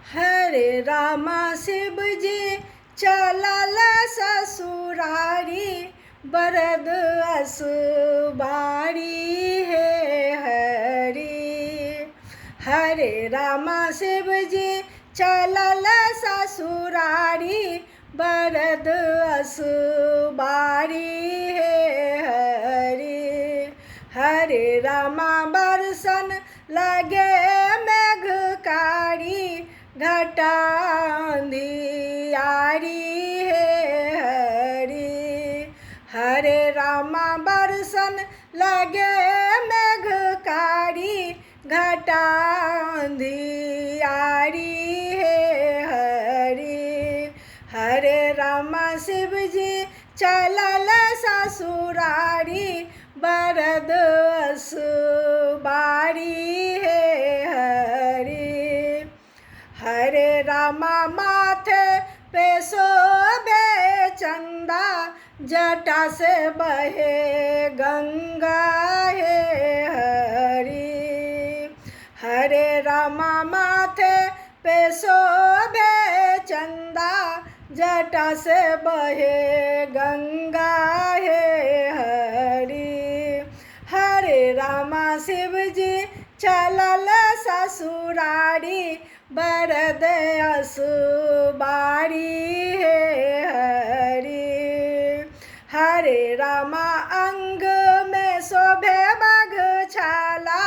हरे रामा शिव जी चलल ससुरारी, बरद असुबारी हे हरि। हरे रामा शिव जी चलल ससुरारी, बरद असुबारी हे हरि। हरे रामा बरसन लगे मेघकारी, घटा अंधियारी हे हरि। हरे रामा बरसन लगे मेघकारी, घटा अंधियारी हे हरि। हरे रामा शिव जी चलल ससुरारी, बरद असुबारी हे हरि। हरे रामा माथे पे शोभे चंदा, जटा से बहे गंगा हे हरि। हरे रामा माथे पे शोभे चंदा, जटा से बहे गंगा हे हरि। हरे रामा शिव जी चलल ससुरारी, बरद असुबारी हे हरि। हरे रामा अंग में शोभे बघछाला,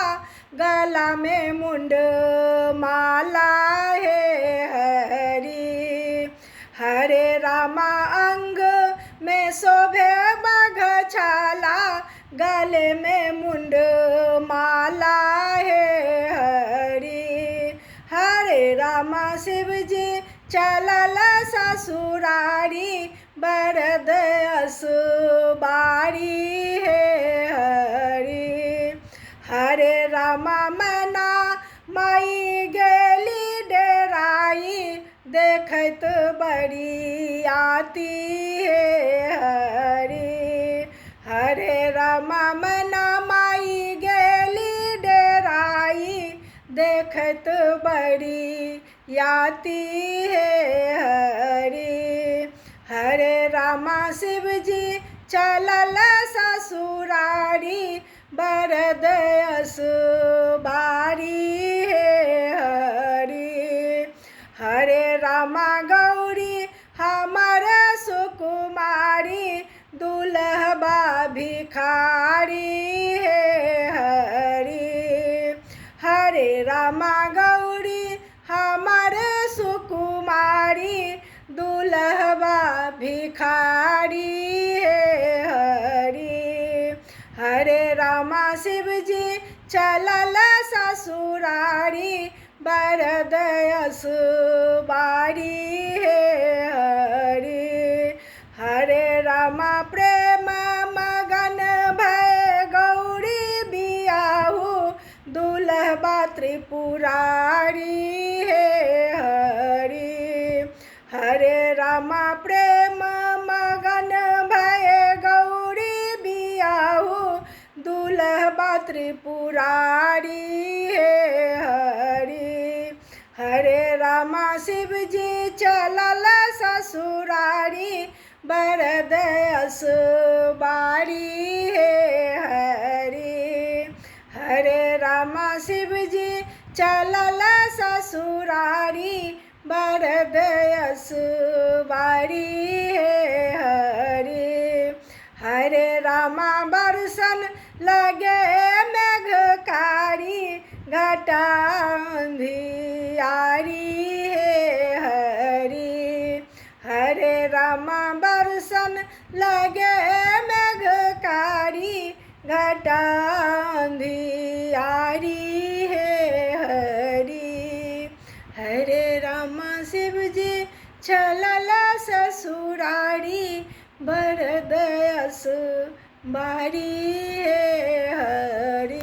गला में मुंड माला हे हरि। हरे रामा अंग में शोभे बघछाला, गले में मुंड माला हे हरि। हरे रामा शिव जी चलल ससुरारी, बरद असुबारी हे हरि। हरे रामा मैना माई गेली डेराई, देखत बरियाती हे हरि। हरे रामा मैना माई गेली डेराई, देखत बरियाती हे हरि। हरे रामा शिव जी चलल ससुरारी, बरद असुबारी हे हरि। हरे रामा गौरी हमर सुकुमारी, दुल्हबा भिखारी हे हरि। हरे रामा गौरी हमर सुकुमारी, दुल्हबा भिखारी हे हरि। हरे रामा शिव जी चलल ससुरारी, बरद असुबारी हे हरि। हरे रामा प्रेम मगन भय गौरी बियाहू, दुल्हबा त्रिपुरारी हे हरि। हरे रामा प्रेम मगन भय गौरी बियाहू, दुल्हबा त्रिपुरारी हे हरि। हरे रामा शिव जी चलल ससुरारी, बरद असुबारी हे हरि। हरे रामा शिव जी चलल ससुरारी, बरद असुबारी हे हरि। हरे रामा बरसन लगे मेघकारी, घटा अंधियारी हे हरि। हरे रामा बरसन लगे मेघकारी, घटा अंधियारी हे हरि। हरे रामा शिव जी चलल ससुरारी, बरद असुबारी हे हरि।